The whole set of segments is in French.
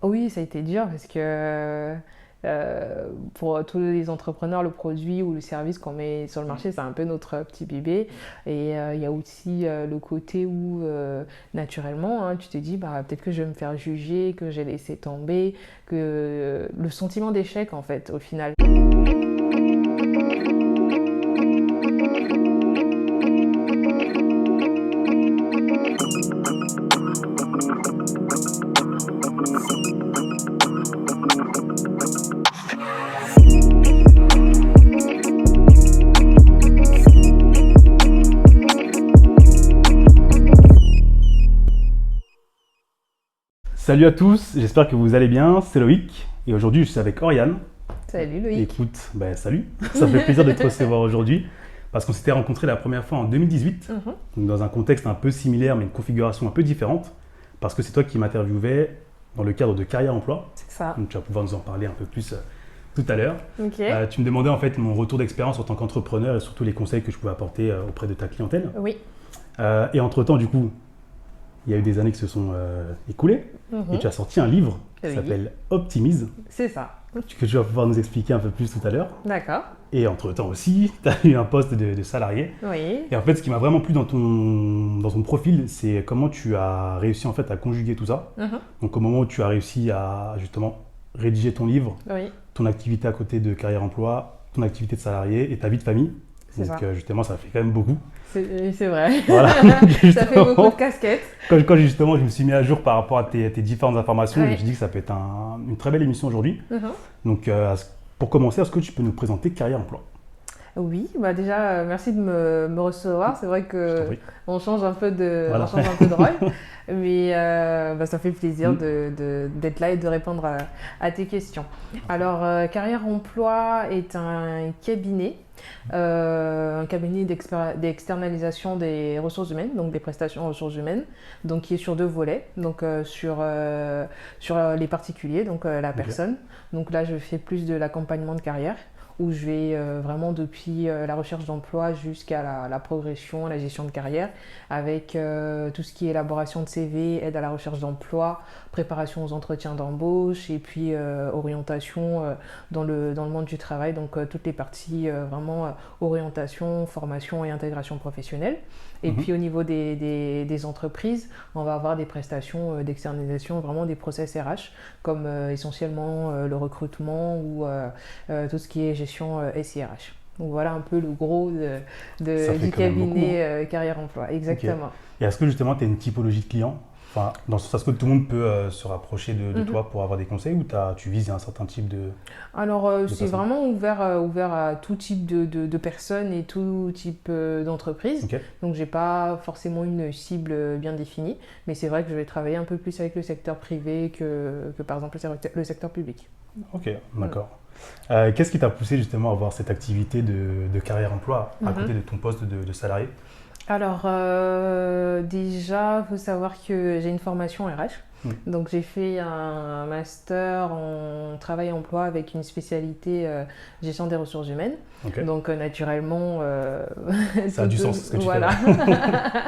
Oui, ça a été dur parce que pour tous les entrepreneurs, le produit ou le service qu'on met sur le marché, c'est un peu notre petit bébé. Et il y a aussi le côté où, naturellement, hein, tu te dis, bah, peut-être que je vais me faire juger, que j'ai laissé tomber, que le sentiment d'échec, en fait, au final. Salut à tous, j'espère que vous allez bien, c'est Loïc et aujourd'hui je suis avec Oriane. Salut Loïc. Écoute, salut, ça me fait plaisir de te recevoir aujourd'hui parce qu'on s'était rencontrés la première fois en 2018, Mhm. donc dans un contexte un peu similaire mais une configuration un peu différente parce que c'est toi qui m'interviewais dans le cadre de Carrière Emploi, C'est ça. donc tu vas pouvoir nous en parler un peu plus tout à l'heure. Ok. Tu me demandais en fait mon retour d'expérience en tant qu'entrepreneur et surtout les conseils que je pouvais apporter auprès de ta clientèle. Oui. Et entre-temps du coup, il y a eu des années qui se sont écoulées et Mhm. tu as sorti un livre qui Oui. s'appelle Optimise, C'est ça. que tu vas pouvoir nous expliquer un peu plus tout à l'heure. D'accord. Et entre-temps aussi, tu as eu un poste de salarié. Oui. Et en fait, ce qui m'a vraiment plu dans ton profil, c'est comment tu as réussi en fait à conjuguer tout ça. Mhm. Donc au moment où tu as réussi à justement rédiger ton livre, Oui. ton activité à côté de Carrière Emploi, ton activité de salarié et ta vie de famille. C'est Donc ça. justement, ça fait quand même beaucoup. C'est vrai. Voilà. Ça fait beaucoup de casquettes. Quand justement je me suis mis à jour par rapport à tes différentes informations, je me Ouais. suis dit que ça peut être une très belle émission aujourd'hui. Mhm. Donc pour commencer, est-ce que tu peux nous présenter Carrière Emploi? Oui, bah déjà, merci de me recevoir. C'est vrai Je t'en que prie. on change un peu Voilà. on change un peu de rôle, mais bah, ça fait plaisir Mm. d'être là et de répondre à tes questions. Alors, Carrière Emploi est un cabinet d'externalisation des ressources humaines, donc des prestations ressources humaines, donc qui est sur deux volets, donc sur les particuliers, donc la Ok. personne. Donc là, je fais plus de l'accompagnement de carrière où je vais vraiment depuis la recherche d'emploi jusqu'à la progression, la gestion de carrière, avec tout ce qui est élaboration de CV, aide à la recherche d'emploi, préparation aux entretiens d'embauche et puis orientation dans le monde du travail, donc toutes les parties vraiment orientation, formation et intégration professionnelle. Et Mhm. puis au niveau des entreprises, on va avoir des prestations d'externalisation, vraiment des process RH, comme essentiellement le recrutement ou tout ce qui est gestion SIRH. Donc voilà un peu le gros Ça fait du quand même beaucoup, hein. cabinet Carrière Emploi. Ok. Exactement. Et est-ce que justement tu as une typologie de clients? Enfin, dans ce sens, est-ce que tout le monde peut se rapprocher de Mhm. toi pour avoir des conseils ou tu vises un certain type Alors de c'est personnes? vraiment ouvert à tout type de personnes et tout type d'entreprises. Ok, Donc j'ai pas forcément une cible bien définie, mais c'est vrai que je vais travailler un peu plus avec le secteur privé que par exemple le secteur public. ok, Mm. d'accord. Qu'est-ce qui t'a poussé justement à avoir cette activité de carrière emploi à Mhm. côté de ton poste de salarié? Alors, déjà, il faut savoir que j'ai une formation RH. Mm. Donc, j'ai fait un master en travail et emploi avec une spécialité gestion des ressources humaines. Ok, Donc, naturellement, ça a du sens ce que tu fais voilà. là.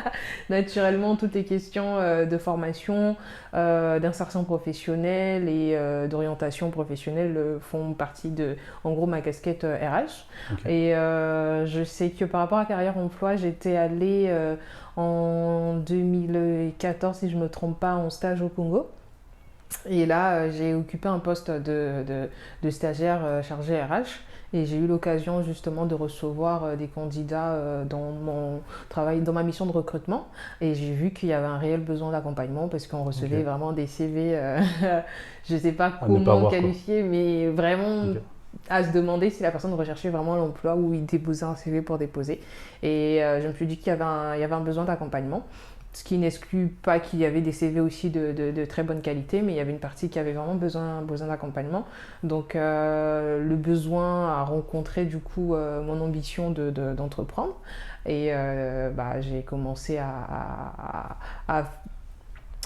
Naturellement, toutes les questions de formation, d'insertion professionnelle et d'orientation professionnelle font partie de, en gros, ma casquette RH. Ok, Et je sais que par rapport à Carrière Emploi, j'étais allée en 2014, si je ne me trompe pas, en stage au Congo. Et là, j'ai occupé un poste de stagiaire chargé RH. Et j'ai eu l'occasion justement de recevoir des candidats dans mon travail, dans ma mission de recrutement. Et j'ai vu qu'il y avait un réel besoin d'accompagnement parce qu'on recevait ok. vraiment des CV, je ne sais pas À ne pas comment avoir quoi. qualifier, mais vraiment Ok, à se demander si la personne recherchait vraiment l'emploi ou il déposait un CV pour déposer. Et je me suis dit il y avait un besoin d'accompagnement. Ce qui n'exclut pas qu'il y avait des CV aussi de très bonne qualité, mais il y avait une partie qui avait vraiment besoin d'accompagnement. Donc le besoin a rencontré du coup mon ambition d'entreprendre. Et bah, j'ai commencé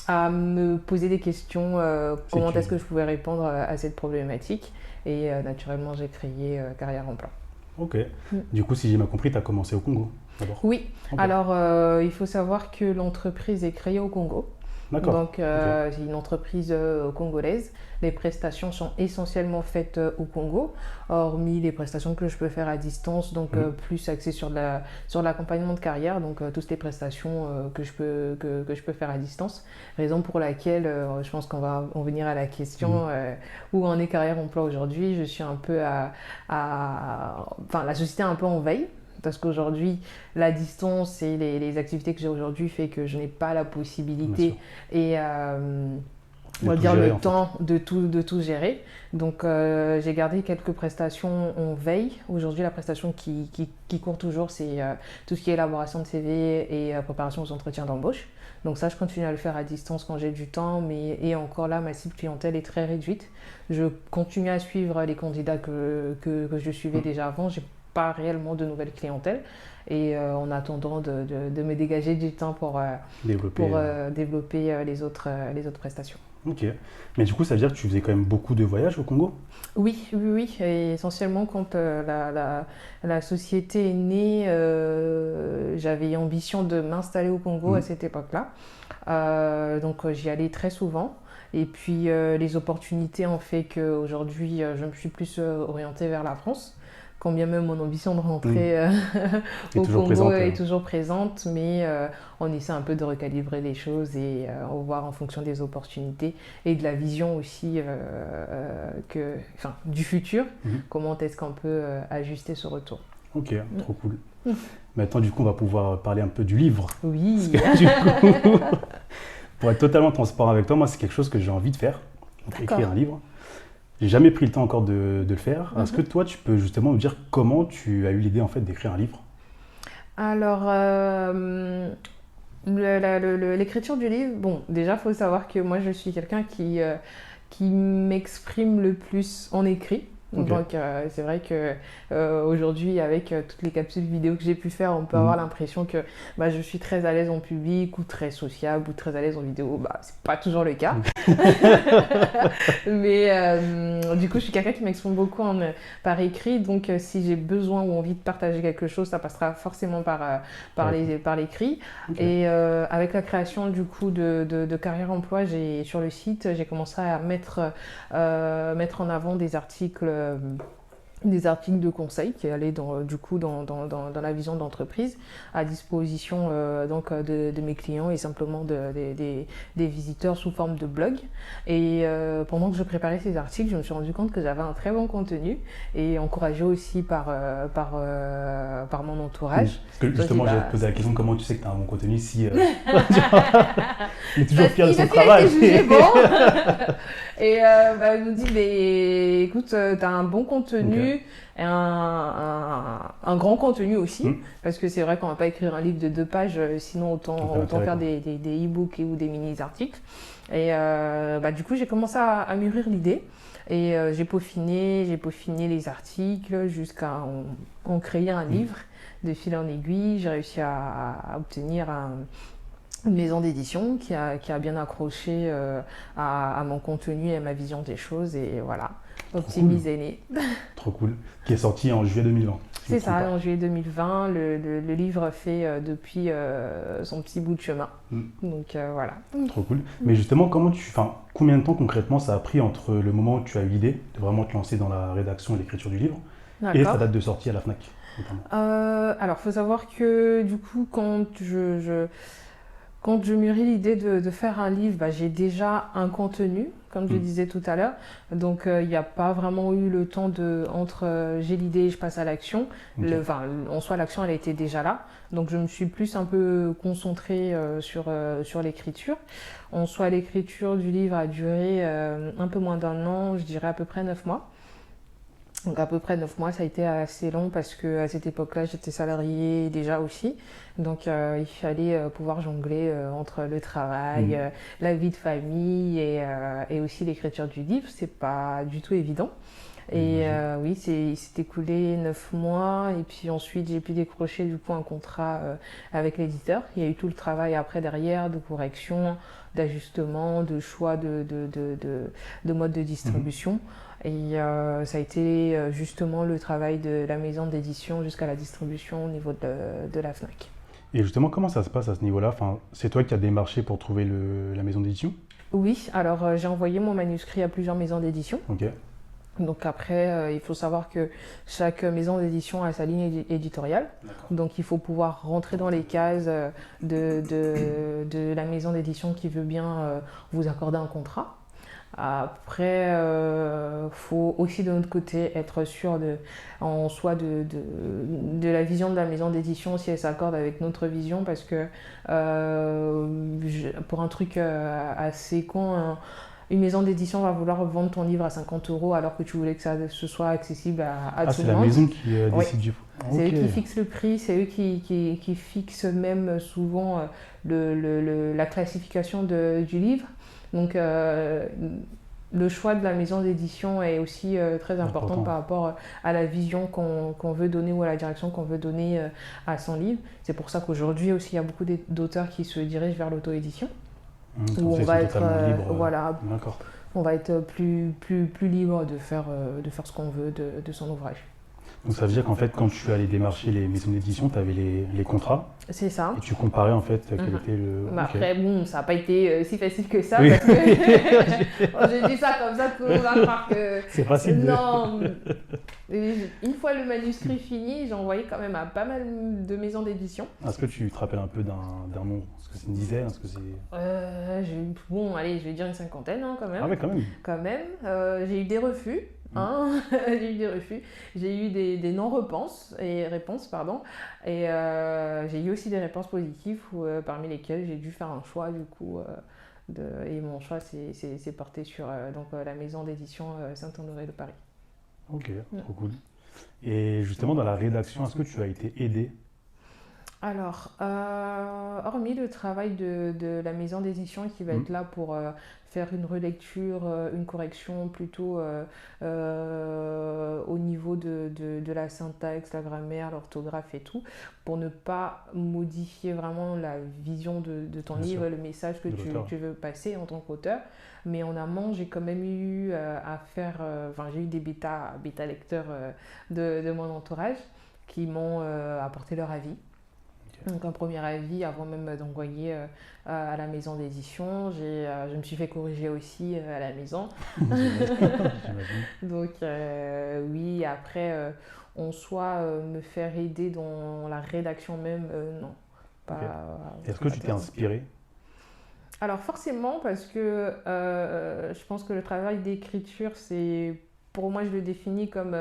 à me poser des questions, si comment tu... est-ce que je pouvais répondre à cette problématique. Et naturellement, j'ai créé Carrière Emploi. Ok. Mm. Du coup, si j'ai bien compris, tu as commencé au Congo d'abord. Oui, Ok, alors il faut savoir que l'entreprise est créée au Congo. D'accord. Donc, c'est une entreprise congolaise. Les prestations sont essentiellement faites au Congo, hormis les prestations que je peux faire à distance, donc plus axées sur l'accompagnement de carrière, donc toutes les prestations que je peux faire à distance. Raison pour laquelle, je pense qu'on va en venir à la question où en est Carrière Emploi aujourd'hui. Je suis un peu enfin, la société est un peu en veille. Parce qu'aujourd'hui, la distance et les activités que j'ai aujourd'hui fait que je n'ai pas la possibilité et on va dire le temps de tout gérer. Donc j'ai gardé quelques prestations en veille. Aujourd'hui, la prestation qui court toujours, c'est tout ce qui est élaboration de CV et préparation aux entretiens d'embauche. Donc ça, je continue à le faire à distance quand j'ai du temps, et encore là, ma cible clientèle est très réduite. Je continue à suivre les candidats que je suivais déjà avant. J'ai pas réellement de nouvelles clientèles et en attendant de me dégager du temps pour développer les autres prestations. Ok, mais du coup ça veut dire que tu faisais quand même beaucoup de voyages au Congo? Oui, et essentiellement quand la société est née, j'avais ambition de m'installer au Congo à cette époque-là, donc j'y allais très souvent. Et puis les opportunités ont fait qu'aujourd'hui je me suis plus orientée vers la France. Quand bien même mon ambition de rentrer au Congo est toujours présente, mais on essaie un peu de recalibrer les choses et on va voir en fonction des opportunités et de la vision aussi du futur, comment est-ce qu'on peut ajuster ce retour. Ok, trop cool. Maintenant, du coup, on va pouvoir parler un peu du livre. Oui. Parce que, du coup, pour être totalement transparent avec toi, moi, c'est quelque chose que j'ai envie de faire, donc écrire un livre. J'ai jamais pris le temps encore de le faire. Est-ce que toi, tu peux justement me dire comment tu as eu l'idée en fait d'écrire un livre? Alors, l'écriture du livre, bon, déjà, il faut savoir que moi, je suis quelqu'un qui m'exprime le plus en écrit. Okay. Donc c'est vrai que aujourd'hui avec toutes les capsules vidéo que j'ai pu faire, on peut avoir l'impression que je suis très à l'aise en public ou très sociable ou très à l'aise en vidéo. C'est pas toujours le cas. Mais du coup je suis quelqu'un qui m'exprime beaucoup par écrit, donc si j'ai besoin ou envie de partager quelque chose, ça passera forcément par l'écrit. Okay. Et avec la création du coup de Carrière Emploi, sur le site, j'ai commencé à mettre en avant des articles de conseils qui allaient dans la vision d'entreprise à disposition de mes clients et simplement des visiteurs sous forme de blog. Et pendant que je préparais ces articles, je me suis rendu compte que j'avais un très bon contenu et encouragé aussi par mon entourage. Parce que justement, j'ai posé la question, comment tu sais que tu as un bon contenu si il est toujours fier de son travail. Et il nous dit, écoute, tu as un bon contenu, et un grand contenu aussi, parce que c'est vrai qu'on ne va pas écrire un livre de 2 pages, sinon autant faire des e-books ou des mini-articles. Et du coup, j'ai commencé à mûrir l'idée, et j'ai peaufiné les articles jusqu'à en créer un livre de fil en aiguille. J'ai réussi à obtenir une maison d'édition qui a bien accroché à mon contenu et à ma vision des choses, et voilà, Optimise est né. Trop cool. Qui est sorti en juillet 2020. C'est ça, en juillet 2020, le livre fait depuis son petit bout de chemin. Donc voilà. Trop cool. Mais justement, combien de temps concrètement ça a pris entre le moment où tu as eu l'idée de vraiment te lancer dans la rédaction et l'écriture du livre et sa date de sortie à la Fnac notamment? Alors, il faut savoir que du coup, quand je mûris l'idée de faire un livre, j'ai déjà un contenu, comme je disais tout à l'heure. Donc, il n'y a pas vraiment eu le temps entre j'ai l'idée et je passe à l'action. Okay. En soi, l'action, elle était déjà là. Donc, je me suis plus un peu concentrée sur l'écriture. En soi, l'écriture du livre a duré un peu moins d'1 an, je dirais à peu près 9 mois. Donc à peu près 9 mois, ça a été assez long parce qu'à cette époque-là, j'étais salariée déjà aussi. Donc il fallait pouvoir jongler entre le travail, la vie de famille et aussi l'écriture du livre. C'est pas du tout évident. Et oui, il s'est écoulé 9 mois et puis ensuite j'ai pu décrocher du coup un contrat avec l'éditeur. Il y a eu tout le travail après derrière de correction, d'ajustement, de choix de mode de distribution. Et ça a été justement le travail de la maison d'édition jusqu'à la distribution au niveau de la Fnac. Et justement, comment ça se passe à ce niveau-là? Enfin, c'est toi qui as démarché pour trouver la maison d'édition? Oui, alors j'ai envoyé mon manuscrit à plusieurs maisons d'édition. Ok. Donc après, il faut savoir que chaque maison d'édition a sa ligne éditoriale. Donc il faut pouvoir rentrer dans les cases de la maison d'édition qui veut bien vous accorder un contrat. Après, faut aussi de notre côté être sûr en soi de la vision de la maison d'édition, si elle s'accorde avec notre vision, parce que pour un truc assez con, une maison d'édition va vouloir vendre ton livre à 50 € alors que tu voulais que ce soit accessible à tout c'est le la monde. maison qui Oui. décide du... C'est eux qui fixent le prix, c'est eux qui fixent même souvent la classification du livre. Donc le choix de la maison d'édition est aussi très important par rapport à la vision qu'on veut donner ou à la direction qu'on veut donner à son livre. C'est pour ça qu'aujourd'hui aussi il y a beaucoup d'auteurs qui se dirigent vers l'auto-édition. Où on va être libre, voilà, on va être plus libre de faire ce qu'on veut de son ouvrage. Donc ça veut dire qu'en fait, quand tu allais démarcher les maisons d'édition, tu avais les contrats. C'est ça. Et tu comparais en fait quel était le... Après, bon, ça n'a pas été si facile que ça, parce que j'ai dit ça comme ça, tout le monde va croire que... C'est facile. Non, une fois le manuscrit fini, j'ai envoyé quand même à pas mal de maisons d'édition. Est-ce que tu te rappelles un peu d'un nombre? Est-ce que c'est une dizaine? Est-ce que c'est... Bon, allez, je vais dire une cinquantaine quand même. Ah ouais, quand même. Quand même. J'ai eu des refus. J'ai eu des refus, j'ai eu des non-réponses et j'ai eu aussi des réponses positives parmi lesquelles j'ai dû faire un choix du coup et mon choix s'est porté sur la maison d'édition Saint-Honoré de Paris. Ok, trop cool. Et justement dans la rédaction, est-ce que tu as été aidé? Alors, hormis le travail de la maison d'édition qui va être là pour faire une relecture, une correction plutôt au niveau de la syntaxe, la grammaire, l'orthographe et tout, pour ne pas modifier vraiment la vision de ton livre, le message que tu veux passer en tant qu'auteur. Mais en amont, j'ai quand même eu à faire, j'ai eu des bêta lecteurs de mon entourage qui m'ont apporté leur avis. Donc un premier avis avant même d'envoyer à la maison d'édition. Je me suis fait corriger aussi à la maison. Donc oui, après en soi me faire aider dans la rédaction même, non. Est-ce que tu t'es inspiré? Alors forcément, parce que je pense que le travail d'écriture, pour moi je le définis comme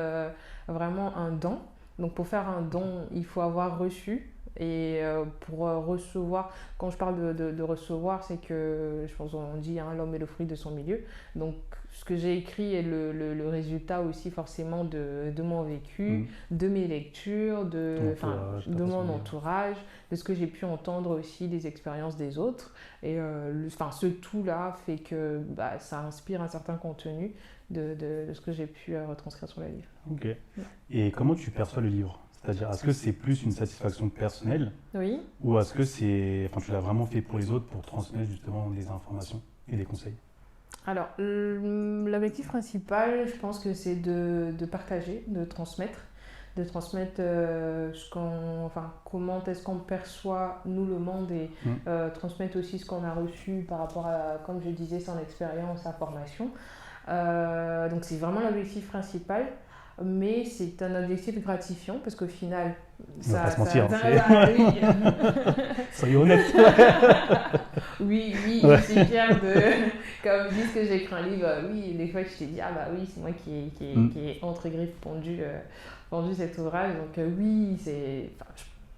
vraiment un don. Donc pour faire un don, il faut avoir reçu. Et pour recevoir, quand je parle de recevoir, c'est que je pense qu'on dit l'homme est le fruit de son milieu. Donc ce que j'ai écrit est le résultat aussi forcément de mon vécu, de mes lectures, de mon entourage, de ce que j'ai pu entendre aussi des expériences des autres. Et ce tout-là fait que ça inspire un certain contenu de ce que j'ai pu retranscrire sur le livre. Ok. Et comment tu perçois le livre? C'est-à-dire, est-ce que c'est plus une satisfaction personnelle? Oui. Ou est-ce que tu l'as vraiment fait pour les autres pour transmettre justement des informations et des conseils? Alors, l'objectif principal, je pense que c'est de partager, de transmettre comment est-ce qu'on perçoit nous le monde et transmettre aussi ce qu'on a reçu par rapport à, comme je disais, son expérience, sa formation. Donc c'est vraiment l'objectif principal. Mais c'est un objectif gratifiant parce qu'au final, on va pas se mentir. Oui. Soyez honnête. Oui, je suis fière comme ils disent que j'ai écrit un livre, oui, des fois je t'ai dit, c'est moi qui ai entre griffes pondu cet ouvrage. Donc oui, je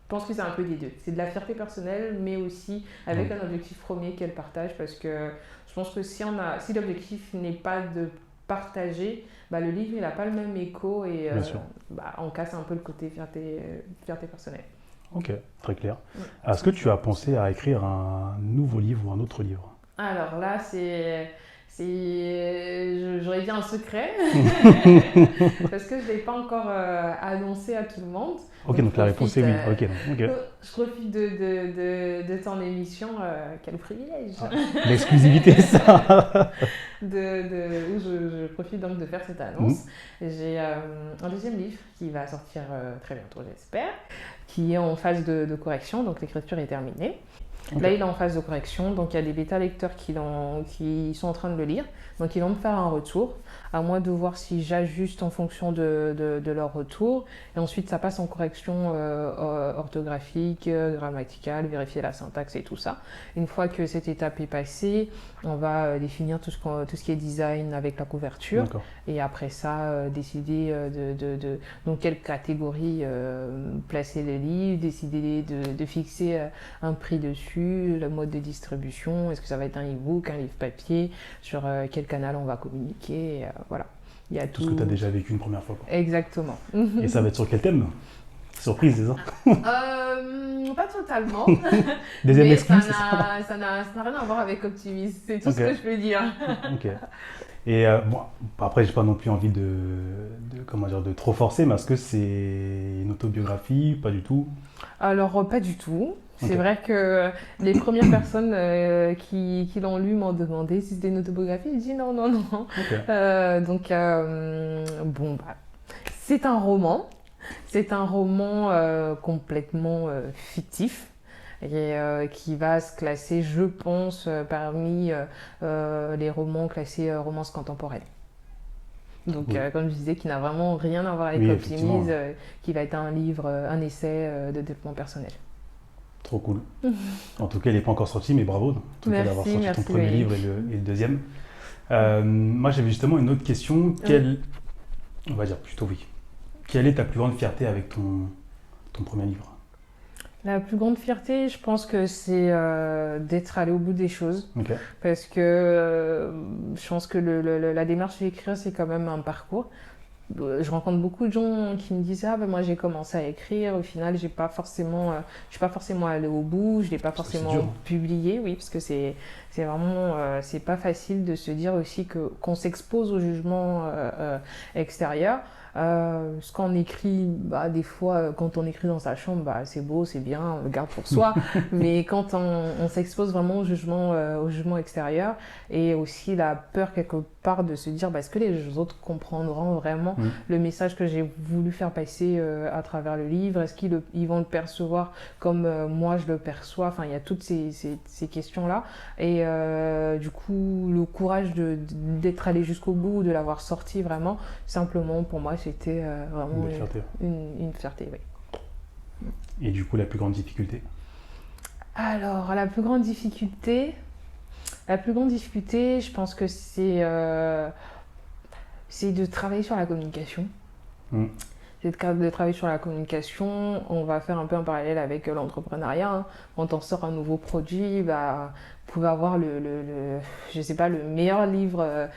pense que c'est un peu des deux. C'est de la fierté personnelle, mais aussi avec un objectif premier qu'elle partage, parce que je pense que si l'objectif n'est pas de partager, le livre il n'a pas le même écho et on casse un peu le côté fierté personnelle. Ok, très clair. Est-ce que tu as pensé à écrire un nouveau livre ou un autre livre? Alors là, j'aurais aurait dit un secret, parce que je ne l'ai pas encore annoncé à tout le monde. Ok, donc la réponse est oui. Ok. Je profite de ton émission, quel privilège. L'exclusivité, ça. Où je profite donc de faire cette annonce. J'ai un deuxième livre qui va sortir très bientôt, j'espère, qui est en phase de correction, donc l'écriture est terminée. Okay. Là, il est en phase de correction, donc il y a des bêta-lecteurs qui sont en train de le lire, donc ils vont me faire un retour, à moi de voir si j'ajuste en fonction de leur retour, et ensuite ça passe en correction orthographique, grammaticale, vérifier la syntaxe et tout ça. Une fois que cette étape est passée, on va définir tout ce qui est design avec la couverture, et après ça, décider dans quelle catégorie placer le livre, décider de fixer un prix dessus, le mode de distribution, est-ce que ça va être un e-book, un livre papier, sur quel canal on va communiquer, voilà. Il y a tout ce que tu as déjà vécu une première fois. Quoi. Exactement. Et ça va être sur quel thème? Surprise, c'est ça? Pas totalement. Deuxième mais excuse, ça n'a rien à voir avec Optimisme, c'est tout ce que je peux dire. Ok. Et bon, après, j'ai pas non plus envie de trop forcer, mais est-ce que c'est une autobiographie? Pas du tout? Alors, pas du tout. C'est vrai que les premières personnes qui l'ont lu m'ont demandé si c'était une autobiographie. J'ai dit non. Donc, c'est un roman. C'est un roman complètement fictif et qui va se classer, je pense, parmi les romans classés romances contemporaines. Donc, comme je disais, qui n'a vraiment rien à voir avec Optimisme, qui va être un livre, un essai de développement personnel. Trop cool. En tout cas, il n'est pas encore sorti, mais bravo d'avoir sorti ton premier livre et le deuxième. Moi, j'avais justement une autre question. On va dire plutôt oui. Quelle est ta plus grande fierté avec ton premier livre? La plus grande fierté, je pense que c'est d'être allé au bout des choses. Parce que je pense que la démarche d'écrire, c'est quand même un parcours. Je rencontre beaucoup de gens qui me disent moi j'ai commencé à écrire, au final je suis pas forcément allée au bout, je l'ai pas forcément publié, oui, parce que c'est vraiment c'est pas facile de se dire aussi qu'on s'expose au jugement extérieur. Ce qu'on écrit, des fois, quand on écrit dans sa chambre, c'est beau, c'est bien, on le garde pour soi. Mais quand on s'expose vraiment au jugement extérieur, et aussi la peur quelque part de se dire, est-ce que les autres comprendront vraiment le message que j'ai voulu faire passer à travers le livre? Est-ce qu'ils vont le percevoir comme moi je le perçois? Enfin, il y a toutes ces questions-là. Et du coup, le courage d'être allé jusqu'au bout, de l'avoir sorti vraiment, simplement pour moi, c'était vraiment une fierté, oui. Et du coup, la plus grande difficulté? Alors, la plus grande difficulté, je pense que c'est de travailler sur la communication. C'est de travailler sur la communication. On va faire un peu un parallèle avec l'entrepreneuriat. Quand on sort un nouveau produit, vous pouvez avoir le meilleur livre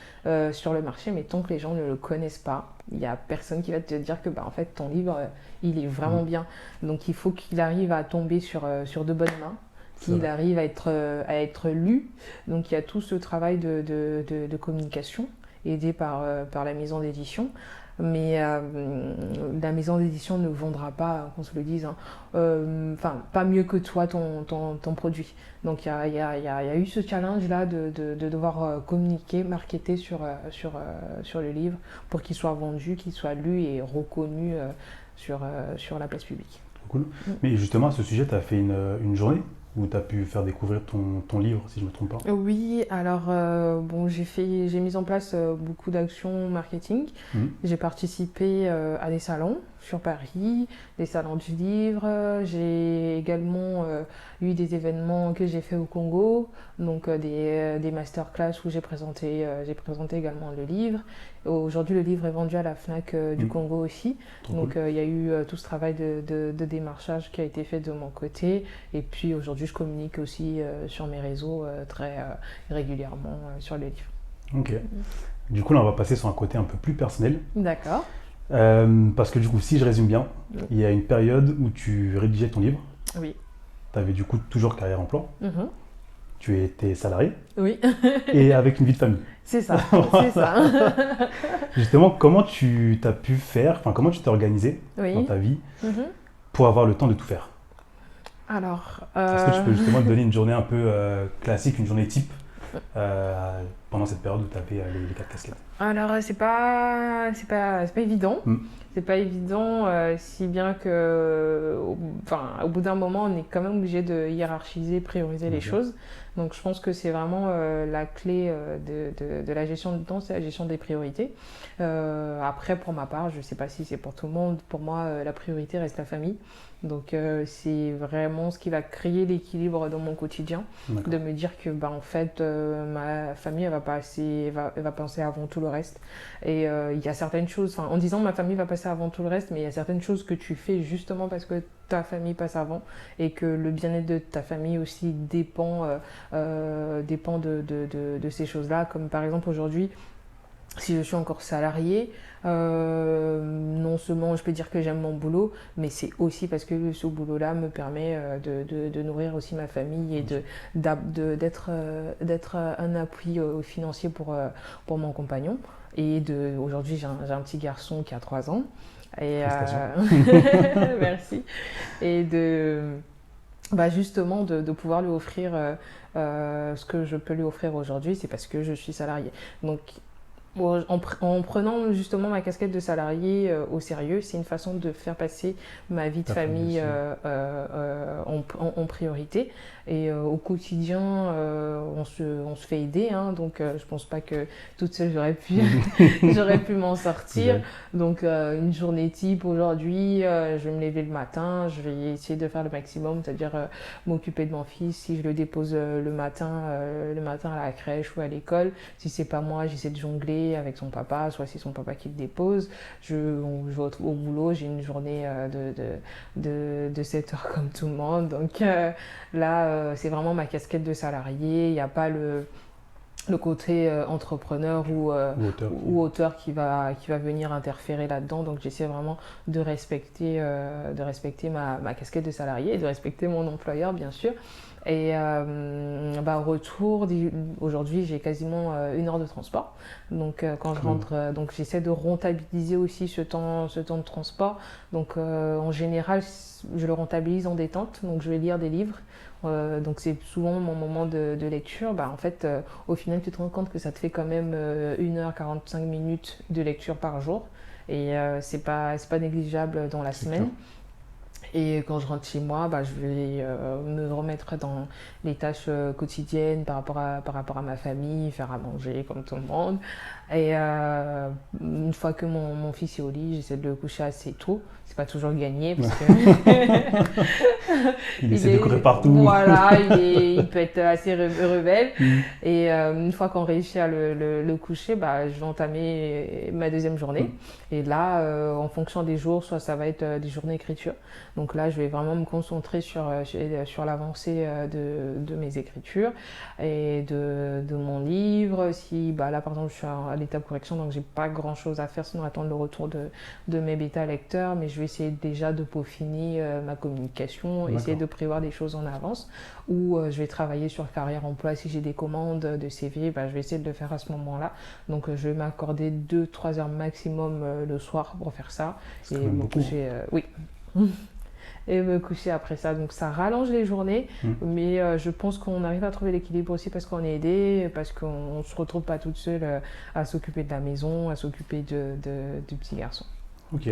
sur le marché, mais tant que les gens ne le connaissent pas, il n'y a personne qui va te dire que en fait ton livre il est vraiment bien. Donc il faut qu'il arrive à tomber sur de bonnes mains, qu'il arrive à être lu. Donc il y a tout ce travail de communication aidé par la maison d'édition. Mais la maison d'édition ne vendra pas, qu'on se le dise, pas mieux que toi ton produit. Donc il y a eu ce challenge-là de devoir communiquer, marketer sur le livre pour qu'il soit vendu, qu'il soit lu et reconnu sur la place publique. Cool. Mais justement, à ce sujet, tu as fait une journée où tu as pu faire découvrir ton livre, si je ne me trompe pas? Oui, alors j'ai mis en place beaucoup d'actions marketing. J'ai participé à des salons sur Paris, des salons du livre. J'ai également eu des événements que j'ai fait au Congo, donc des masterclass où j'ai présenté également le livre. Aujourd'hui, le livre est vendu à la Fnac du Congo aussi. Donc, il y a eu tout ce travail de démarchage qui a été fait de mon côté. Et puis, aujourd'hui, je communique aussi sur mes réseaux très régulièrement sur le livre. Ok. Du coup, là, on va passer sur un côté un peu plus personnel. D'accord. Parce que du coup, si je résume bien, il y a une période où tu rédigeais ton livre. Oui. Tu avais du coup toujours carrière en plan. tu étais salarié Oui, et avec une vie de famille. c'est ça, c'est ça. Justement, comment tu t'as pu faire, enfin comment tu t'es organisé dans Oui. ta vie Mhm. pour avoir le temps de tout faire? Alors, Est-ce que tu peux justement te donner une journée un peu classique, une journée type pendant cette période où tu avais les quatre casquettes? Alors, c'est pas évident. Hmm. C'est pas évident, si bien que, au bout d'un moment, on est quand même obligé de hiérarchiser, prioriser les Bien sûr. choses. Donc, je pense que c'est vraiment la clé de la gestion du temps, c'est la gestion des priorités. Après, pour ma part, je sais pas si c'est pour tout le monde. Pour moi, la priorité reste la famille. Donc, c'est vraiment ce qui va créer l'équilibre dans mon quotidien, D'accord. de me dire que, bah, en fait, ma famille, elle va penser avant tout le reste. Et il y a certaines choses, en disant ma famille va passer avant tout le reste, mais il y a certaines choses que tu fais justement parce que ta famille passe avant et que le bien-être de ta famille aussi dépend de ces choses-là. Comme par exemple aujourd'hui, si je suis encore salariée, non seulement je peux dire que j'aime mon boulot, mais c'est aussi parce que ce boulot-là me permet de nourrir aussi ma famille et d'être un appui financier pour mon compagnon. Et aujourd'hui, j'ai un petit garçon qui a 3 ans. Et Félicitations. merci. Et justement de pouvoir lui offrir ce que je peux lui offrir aujourd'hui, c'est parce que je suis salariée. Donc bon, en prenant justement ma casquette de salarié au sérieux, c'est une façon de faire passer ma vie de Ta famille famille aussi. en priorité. Et au quotidien, on se fait aider, hein, donc je pense pas que toute seule j'aurais pu m'en sortir. Exact. Donc une journée type aujourd'hui, je vais me lever le matin, je vais essayer de faire le maximum, c'est-à-dire m'occuper de mon fils si je le dépose le matin à la crèche ou à l'école. Si c'est pas moi, j'essaie de jongler avec son papa, soit c'est son papa qui le dépose. Je vais au boulot, j'ai une journée de 7 heures comme tout le monde. Donc là, c'est vraiment ma casquette de salarié. Il n'y a pas le côté entrepreneur Ou auteur. ou auteur qui va venir interférer là-dedans. Donc j'essaie vraiment de respecter ma casquette de salarié et de respecter mon employeur, bien sûr. Et au retour, aujourd'hui, j'ai quasiment 1 heure de transport. Donc quand je rentre, donc j'essaie de rentabiliser aussi ce temps de transport. Donc en général, je le rentabilise en détente. Donc je vais lire des livres. Donc c'est souvent mon moment de lecture. En fait, au final, tu te rends compte que ça te fait quand même 1 h 45 minutes de lecture par jour. Et c'est pas négligeable dans la C'est semaine. clair. Et quand je rentre chez moi, je vais me remettre dans les tâches quotidiennes par rapport à ma famille, faire à manger comme tout le monde. Et une fois que mon fils est au lit, j'essaie de le coucher assez tôt. C'est pas toujours gagné parce que Il essaie de courir partout. voilà, il peut être assez rebelle. Mm. Et une fois qu'on réussit à le coucher, je vais entamer ma deuxième journée. Et là, en fonction des jours, soit ça va être des journées d'écriture. Donc là, je vais vraiment me concentrer sur l'avancée de mes écritures et de mon livre. Si là, par exemple, je suis à l'étape correction, donc j'ai pas grand chose à faire sinon attendre le retour de mes bêta lecteurs. Mais je vais essayer déjà de peaufiner ma communication, essayer de prévoir des choses en avance. Ou je vais travailler sur carrière emploi. Si j'ai des commandes de CV, je vais essayer de le faire à ce moment-là. Donc je vais m'accorder 2-3 heures maximum le soir pour faire ça. C'est Et quand même me beaucoup. coucher, oui. Et me coucher après ça. Donc ça rallonge les journées, mais je pense qu'on arrive à trouver l'équilibre aussi parce qu'on est aidé, parce qu'on ne se retrouve pas toute seule à s'occuper de la maison, à s'occuper du petit garçon. Ok.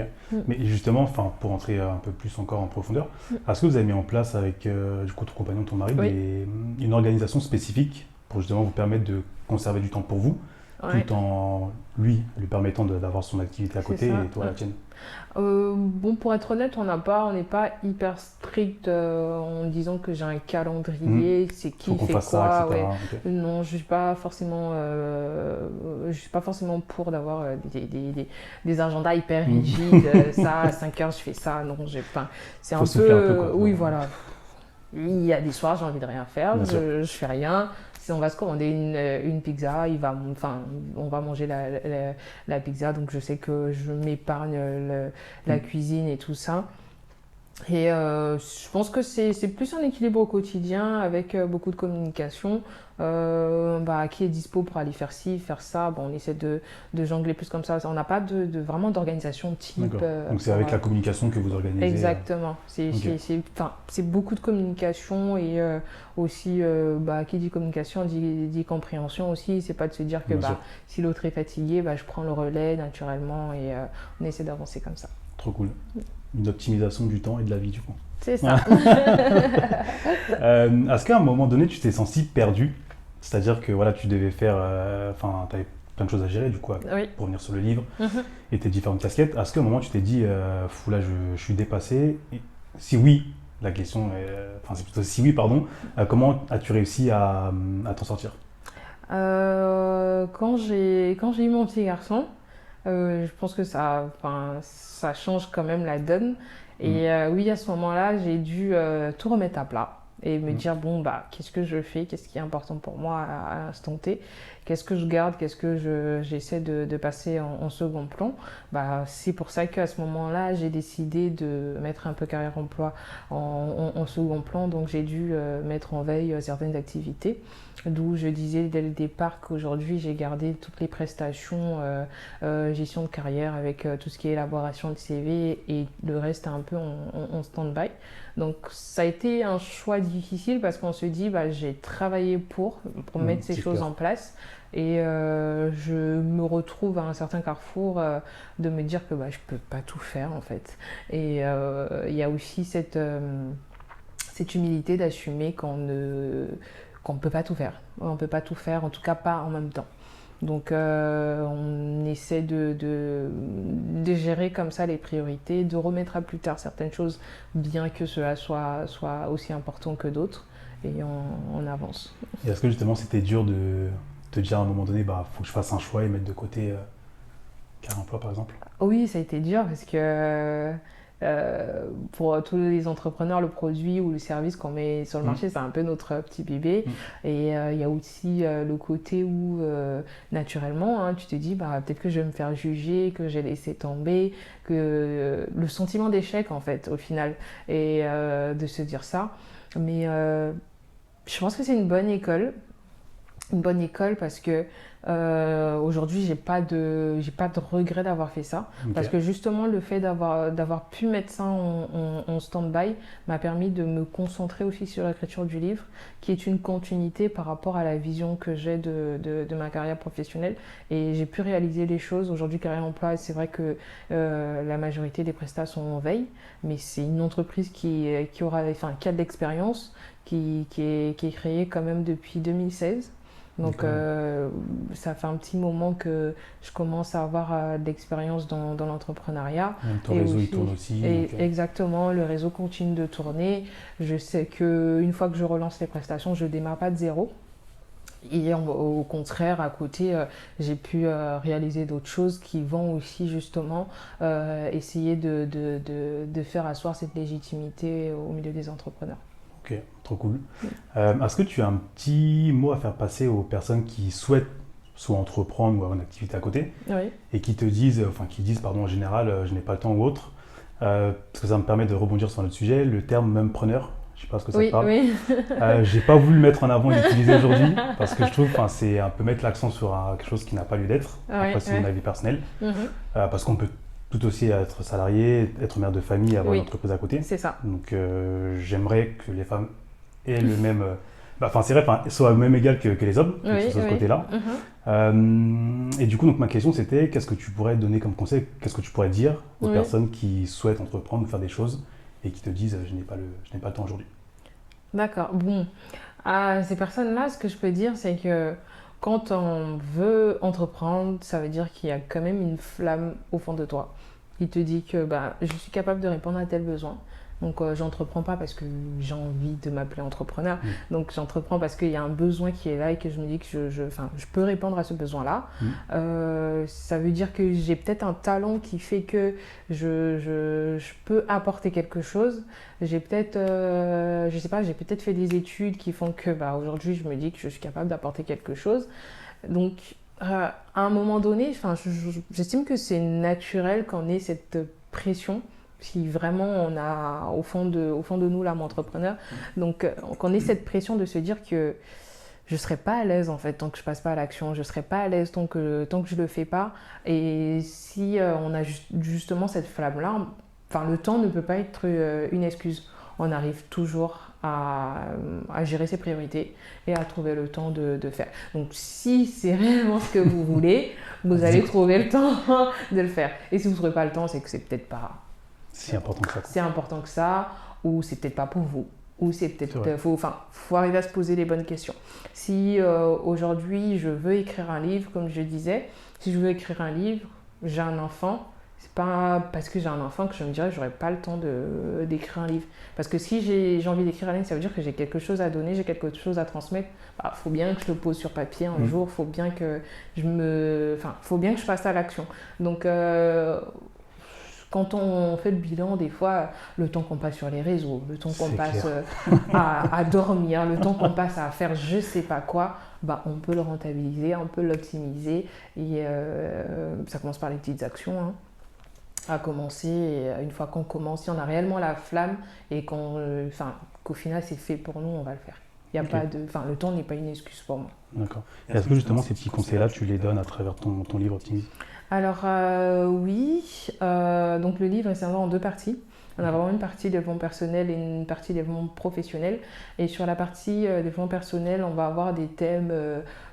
Mais justement, pour entrer un peu plus encore en profondeur, est-ce que vous avez mis en place avec du coup ton compagnon, ton mari, Oui. une organisation spécifique pour justement vous permettre de conserver du temps pour vous, Ouais. tout en lui permettant d'avoir son activité à côté ça. et toi la tienne? Bon, pour être honnête, on n'est pas hyper strict en disant que j'ai un calendrier, c'est qui Faut qu'on fait fasse quoi. ça, etc. Ouais. Ok. Non, je suis pas forcément pour d'avoir des agendas hyper rigides. Ça, à 5 heures, je fais ça. Non, c'est Faut un souffler un peu, quoi. oui, voilà. Il y a des soirs, j'ai envie de rien faire, Bien sûr. je fais rien. Si on va se commander une pizza, on va manger la pizza, donc je sais que je m'épargne la cuisine et tout ça. Et je pense que c'est plus un équilibre au quotidien avec beaucoup de communication. Qui est dispo pour aller faire ci, faire ça. Bon, on essaie de jongler plus comme ça. On n'a pas vraiment d'organisation type. D'accord. Donc c'est avec la communication que vous organisez. Exactement. Ok. C'est beaucoup de communication et aussi, qui dit communication dit compréhension aussi. C'est pas de se dire que Bien sûr. si l'autre est fatigué, je prends le relais naturellement et on essaie d'avancer comme ça. Trop cool. Une optimisation du temps et de la vie du coup. C'est ça. Est-ce qu'à un moment donné, tu t'es senti perdu? C'est-à-dire que voilà, tu devais faire, tu avais plein de choses à gérer du coup Oui. pour venir sur le livre Mhm. et tes différentes casquettes. Est-ce qu'à un moment tu t'es dit, fou là, je suis dépassé? Et si oui, la question est, c'est plutôt si oui, pardon. Comment as-tu réussi à t'en sortir? Quand j'ai eu mon petit garçon, je pense que ça change quand même la donne. Mm. Et oui, à ce moment-là, j'ai dû tout remettre à plat et me Mm. dire, bon, qu'est-ce que je fais? Qu'est-ce qui est important pour moi à l'instant T? Qu'est-ce que je garde? Qu'est-ce que j'essaie de passer en second plan? C'est pour ça qu'à ce moment-là, j'ai décidé de mettre un peu carrière emploi en second plan. Donc, j'ai dû mettre en veille certaines activités. D'où je disais dès le départ qu'aujourd'hui, j'ai gardé toutes les prestations gestion de carrière avec tout ce qui est élaboration de CV et le reste un peu en stand-by. Donc ça a été un choix difficile parce qu'on se dit j'ai travaillé pour mettre ces choses clair. en place et je me retrouve à un certain carrefour de me dire que je peux pas tout faire en fait. Et il y a aussi cette humilité d'assumer qu'on ne peut pas tout faire. On ne peut pas tout faire, en tout cas pas en même temps. Donc on essaie de gérer comme ça les priorités, de remettre à plus tard certaines choses, bien que cela soit aussi important que d'autres, et on avance. Et est-ce que justement c'était dur de te dire à un moment donné, faut que je fasse un choix et mettre de côté carrière emploi par exemple? Oui, ça a été dur parce que pour tous les entrepreneurs, le produit ou le service qu'on met sur le marché, c'est un peu notre petit bébé. Et il y a aussi le côté où, naturellement, tu te dis, peut-être que je vais me faire juger, que j'ai laissé tomber, que le sentiment d'échec, en fait, au final, et de se dire ça. Mais je pense que c'est une bonne école. Une bonne école parce que aujourd'hui j'ai pas de regret d'avoir fait ça. Okay. Parce que justement le fait d'avoir pu mettre ça en stand-by m'a permis de me concentrer aussi sur l'écriture du livre, qui est une continuité par rapport à la vision que j'ai de ma carrière professionnelle, et j'ai pu réaliser les choses. Aujourd'hui, Carrière Emploi, c'est vrai que la majorité des prestats sont en veille, mais c'est une entreprise qui a de l'expérience, qui est créée quand même depuis 2016. Donc ça fait un petit moment que je commence à avoir de l'expérience dans l'entrepreneuriat. Ton réseau il tourne aussi. Exactement, le réseau continue de tourner. Je sais qu'une fois que je relance les prestations, je ne démarre pas de zéro. Et au contraire, à côté, j'ai pu réaliser d'autres choses qui vont aussi justement essayer de faire asseoir cette légitimité au milieu des entrepreneurs. Ok, trop cool. Est-ce que tu as un petit mot à faire passer aux personnes qui souhaitent soit entreprendre ou avoir une activité à côté, oui, et qui disent en général, je n'ai pas le temps ou autre, parce que ça me permet de rebondir sur notre sujet, le terme même preneur, je ne sais pas ce que ça te parle. Oui. J'ai pas voulu le mettre en avant et l'utiliser aujourd'hui, parce que je trouve c'est un peu mettre l'accent sur quelque chose qui n'a pas lieu d'être. Après, c'est mon avis personnel, parce qu'on peut tout aussi être salarié, être mère de famille, avoir une entreprise à côté. C'est ça. Donc j'aimerais que les femmes aient le même, soient au même égal que les hommes, sur ce côté-là. Et du coup, donc ma question c'était, qu'est-ce que tu pourrais donner comme conseil, qu'est-ce que tu pourrais dire aux personnes qui souhaitent entreprendre ou faire des choses et qui te disent je n'ai pas le temps aujourd'hui? D'accord. Bon, à ces personnes-là, ce que je peux dire, c'est que quand on veut entreprendre, ça veut dire qu'il y a quand même une flamme au fond de toi qui te dit que je suis capable de répondre à tel besoin. Donc j'entreprends pas parce que j'ai envie de m'appeler entrepreneur. Donc j'entreprends parce qu'il y a un besoin qui est là et que je me dis que je peux répondre à ce besoin-là. Ça veut dire que j'ai peut-être un talent qui fait que je peux apporter quelque chose. J'ai peut-être, je sais pas, j'ai peut-être fait des études qui font que aujourd'hui je me dis que je suis capable d'apporter quelque chose. Donc à un moment donné, j'estime que c'est naturel qu'on ait cette pression Si vraiment on a au fond de nous l'âme entrepreneur. Donc qu'on ait cette pression de se dire que je ne serai pas à l'aise en fait tant que je passe pas à l'action, je ne serai pas à l'aise tant que je le fais pas. Et si on a justement cette flamme-là, enfin le temps ne peut pas être une excuse. On arrive toujours à gérer ses priorités et à trouver le temps de faire. Donc si c'est réellement ce que vous voulez, vous allez trouver le temps de le faire. Et si vous ne trouvez pas le temps, c'est que c'est peut-être pas si important que ça. C'est important que ça, ou c'est peut-être pas pour vous. Ou c'est peut-être faut arriver à se poser les bonnes questions. Si aujourd'hui je veux écrire un livre, comme je disais, si je veux écrire un livre, j'ai un enfant, c'est pas parce que j'ai un enfant que je me dirais que j'aurais pas le temps d'écrire un livre. Parce que si j'ai envie d'écrire un livre, ça veut dire que j'ai quelque chose à donner, j'ai quelque chose à transmettre. Faut bien que je le pose sur papier un jour, faut bien que faut bien que je passe à l'action. Donc quand on fait le bilan, des fois, le temps qu'on passe sur les réseaux, le temps qu'on passe à dormir, le temps qu'on passe à faire je sais pas quoi, on peut le rentabiliser, on peut l'optimiser. Et ça commence par les petites actions, hein, à commencer. Et une fois qu'on commence, si on a réellement la flamme et qu'au final c'est fait pour nous, on va le faire. Il y a pas de, le temps n'est pas une excuse pour moi. D'accord. Et est-ce que justement ces petits conseils-là, tu les donnes à travers ton livre Optimise ? Alors oui, donc le livre est scindé en deux parties. On a vraiment une partie développement personnel et une partie développement professionnel. Et sur la partie développement personnel, on va avoir des thèmes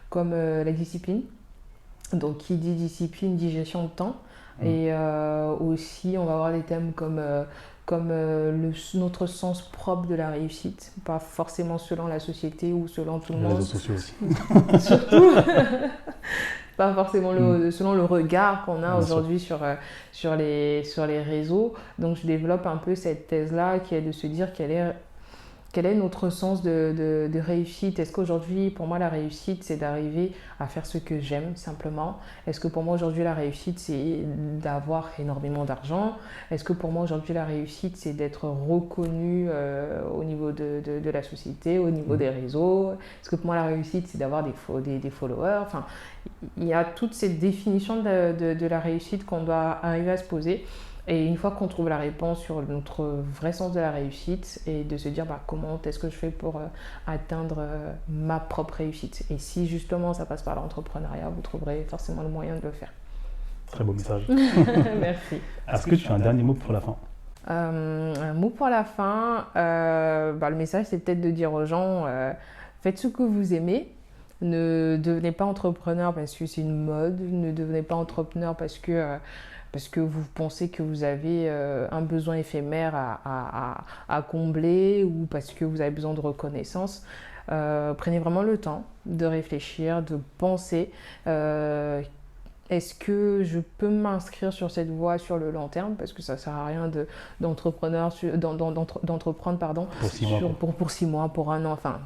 comme la discipline. Donc qui dit discipline dit gestion de temps. Et aussi on va avoir des thèmes comme notre sens propre de la réussite, pas forcément selon la société ou selon tout le monde. Les réseaux sociaux aussi. Surtout. Pas forcément selon le regard qu'on a aujourd'hui sur les réseaux. Donc je développe un peu cette thèse-là qui est de se dire quel est notre sens de réussite. Est-ce qu'aujourd'hui, pour moi, la réussite, c'est d'arriver à faire ce que j'aime simplement? Est-ce que pour moi, aujourd'hui, la réussite, c'est d'avoir énormément d'argent? Est-ce que pour moi, aujourd'hui, la réussite, c'est d'être reconnu au niveau de la société, au niveau des réseaux? Est-ce que pour moi, la réussite, c'est d'avoir des followers? Enfin, il y a toute cette définition de la réussite qu'on doit arriver à se poser. Et une fois qu'on trouve la réponse sur notre vrai sens de la réussite et de se dire comment est-ce que je fais pour atteindre ma propre réussite. Et si justement ça passe par l'entrepreneuriat, vous trouverez forcément le moyen de le faire. Très beau message. Merci. Est-ce que tu as un dernier mot pour la fin? Un mot pour la fin, le message c'est peut-être de dire aux gens, faites ce que vous aimez. Ne devenez pas entrepreneur parce que c'est une mode, ne devenez pas entrepreneur parce que vous pensez que vous avez un besoin éphémère à combler ou parce que vous avez besoin de reconnaissance. Prenez vraiment le temps de réfléchir, de penser. Est-ce que je peux m'inscrire sur cette voie sur le long terme? Parce que ça ne sert à rien d'entreprendre pour 6 mois, pour 1 an. Enfin,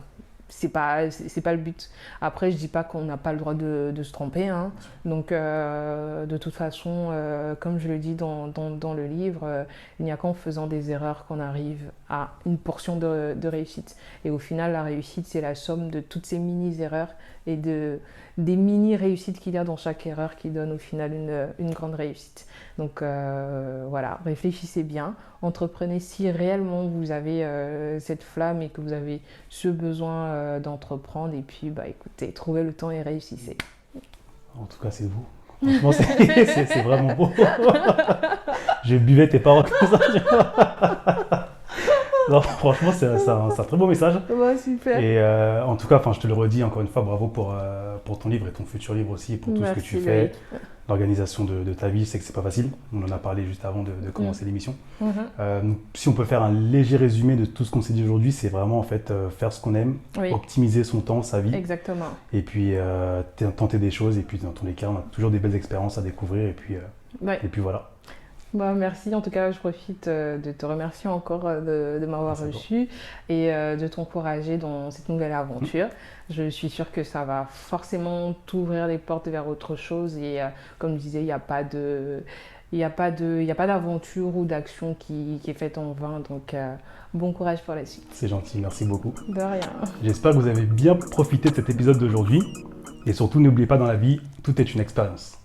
c'est pas le but. Après, je dis pas qu'on n'a pas le droit de se tromper, hein. Donc de toute façon, comme je le dis dans le livre, il n'y a qu'en faisant des erreurs qu'on arrive à une portion de réussite. Et au final, la réussite, c'est la somme de toutes ces mini-erreurs et des mini-réussites qu'il y a dans chaque erreur qui donne au final une grande réussite. Donc voilà, réfléchissez bien, entreprenez si réellement vous avez cette flamme et que vous avez ce besoin d'entreprendre. Et puis écoutez, trouvez le temps et réussissez. En tout cas, c'est vous. Franchement, c'est vraiment beau. Je buvais tes paroles comme ça. Non, franchement, c'est un très beau message. Ouais, super. Et en tout cas, je te le redis encore une fois, bravo pour ton livre et ton futur livre aussi, pour tout ce que tu fais. L'organisation de ta vie, c'est que c'est pas facile. On en a parlé juste avant de commencer l'émission. Si on peut faire un léger résumé de tout ce qu'on s'est dit aujourd'hui, c'est vraiment en fait faire ce qu'on aime, optimiser son temps, sa vie. Exactement. Et puis tenter des choses. Et puis dans tous les cas, on a toujours des belles expériences à découvrir. Et puis voilà. Merci, en tout cas je profite de te remercier encore de m'avoir reçu et de t'encourager dans cette nouvelle aventure. Je suis sûre que ça va forcément t'ouvrir les portes vers autre chose et comme je disais, il n'y a pas d'aventure ou d'action qui est faite en vain, donc bon courage pour la suite. C'est gentil, merci beaucoup. De rien. J'espère que vous avez bien profité de cet épisode d'aujourd'hui et surtout n'oubliez pas, dans la vie, tout est une expérience.